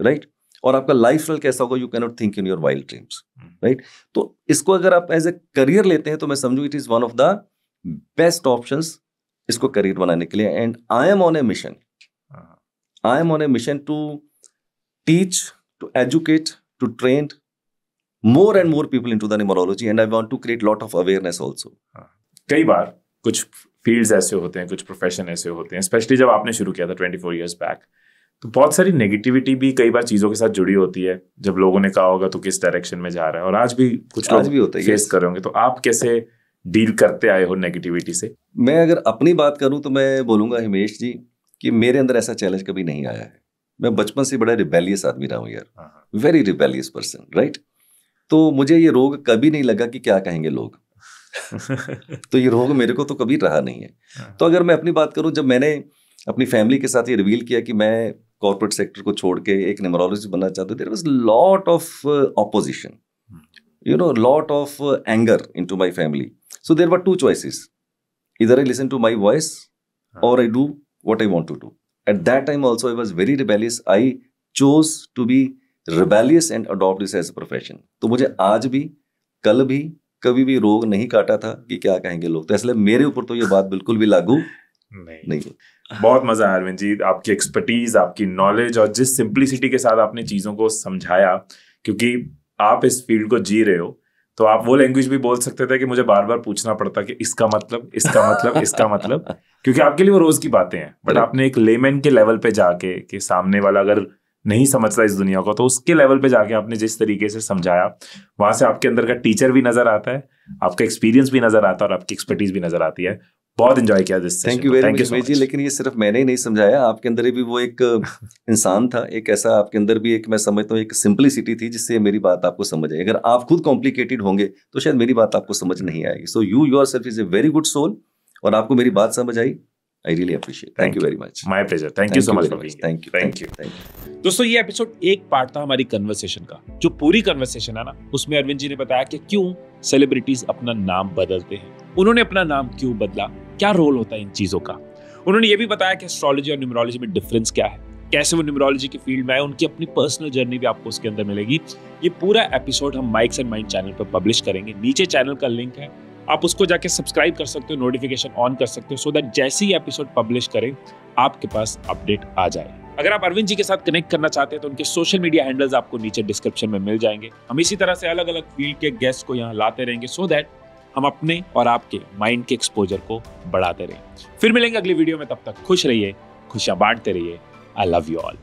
right? और आपका लाइफस्टाइल कैसा होगा, you cannot think in your wild dreams, right? तो इसको अगर आप एज ए करियर लेते हैं तो मैं समझू it is one of the best options इसको करियर बनाने के लिए। And I am on a mission to teach, to educate, to train more and more people into the numerology, and I want to create lot of awareness also. कई बार कुछ fields ऐसे होते हैं, कुछ प्रोफेशन ऐसे होते हैं, स्पेशली जब आपने शुरू किया था 24 इयर्स बैक, तो बहुत सारी नेगेटिविटी भी कई बार चीज़ों के साथ जुड़ी होती है। जब लोगों ने कहा होगा तो किस डायरेक्शन में जा रहा है, और आज भी कुछ लोग भी होता है फेस कर रहे होंगे, तो आप कैसे डील करते आए हो नेगेटिविटी से? मैं अगर अपनी बात करूं तो मैं बोलूंगा हिमेश जी कि मेरे अंदर ऐसा चैलेंज कभी नहीं आया है। मैं बचपन से बड़ा रिबेलियस आदमी रहा हूँ यार, वेरी रिबेलियस पर्सन, राइट। तो मुझे ये रोग कभी नहीं लगा कि क्या कहेंगे लोग तो ये रोग मेरे को तो कभी रहा नहीं है। तो अगर मैं अपनी बात करूं, जब मैंने अपनी फैमिली के साथ ये रिवील किया कि मैं कॉर्पोरेट सेक्टर को छोड़ के एक न्यूमरोलॉजिस्ट बनना चाहता हूं, there was lot of opposition, lot of anger into my family. So there were 2 choices, either I listen to my voice or I do what I want to do. At that time also I was very rebellious. I chose to be rebellious and adopt this as a profession. तो मुझे आज भी, कल भी, कभी भी रोग नहीं काटा था कि क्या कहेंगे लोग। तो इसलिए मेरे ऊपर तो ये बात बिल्कुल भी लागू नहीं। बहुत मजा आया अरविंद जी, आपकी एक्सपर्टीज, आपकी नॉलेज और जिस सिंप्लिसिटी के साथ आपने चीजों को समझाया, क्योंकि आप इस फील्ड को जी रहे हो तो आप वो लैंग्वेज भी बोल सकते थे कि मुझे बार बार पूछना पड़ता कि इसका मतलब, इसका मतलब, इसका मतलब, क्योंकि आपके लिए वो रोज की बातें हैं। बट आपने एक लेमैन के लेवल पे जाके, कि सामने वाला अगर नहीं समझता इस दुनिया को, तो उसके लेवल पे जाके आपने जिस तरीके से समझाया, वहां से आपके अंदर का टीचर भी नजर आता है, आपका एक्सपीरियंस भी नजर आता है और आपकी एक्सपर्टीज भी नजर आती है। बहुत एंजॉय किया this session. Thank you very much जी। लेकिन ये सिर्फ मैंने ही नहीं समझाया, आपके अंदर भी वो एक इंसान था, एक ऐसा आपके अंदर भी एक, मैं समझता हूँ एक सिंपलिसिटी थी जिससे मेरी बात आपको समझ आई। अगर आप खुद कॉम्प्लिकेटेड होंगे तो शायद मेरी बात आपको समझ नहीं आएगी। So you yourself is a very good soul, और आपको मेरी बात समझ आई। I really appreciate. Thank you very much. My pleasure. Thank you so much for being. Thank you, thank you, thank you. दोस्तों, ये एपिसोड एक पार्ट था हमारी कन्वर्सेशन का। जो पूरी कन्वर्सेशन है ना, उसमें अरविंद जी ने बताया कि क्यों सेलिब्रिटीज अपना नाम बदलते हैं, उन्होंने अपना नाम क्यों बदला, क्या रोल होता है इन चीजों का। उन्होंने ये भी बताया कि एस्ट्रोलॉजी और न्यूमरोलॉजी में डिफरेंस क्या है, कैसे वो न्यूमरोलॉजी की फील्ड में आए, उनकी अपनी पर्सनल जर्नी भी आपको उसके अंदर मिलेगी। ये पूरा एपिसोड हम माइक्स एंड माइंड चैनल पर पब्लिश करेंगे। नीचे चैनल का लिंक है, आप उसको जाके सब्सक्राइब कर सकते हो, नोटिफिकेशन ऑन कर सकते हो, सो दैट जैसे ही एपिसोड पब्लिश करें आपके पास अपडेट आ जाए। अगर आप अरविंद जी के साथ कनेक्ट करना चाहते हैं तो उनके सोशल मीडिया हैंडल्स आपको नीचे डिस्क्रिप्शन में मिल जाएंगे। हम इसी तरह से अलग अलग फील्ड के गेस्ट को यहाँ लाते रहेंगे, सो दैट हम अपने और आपके माइंड के एक्सपोजर को बढ़ाते रहें। फिर मिलेंगे अगली वीडियो में, तब तक खुश रहिए, खुशियां बांटते रहिए। I love you all.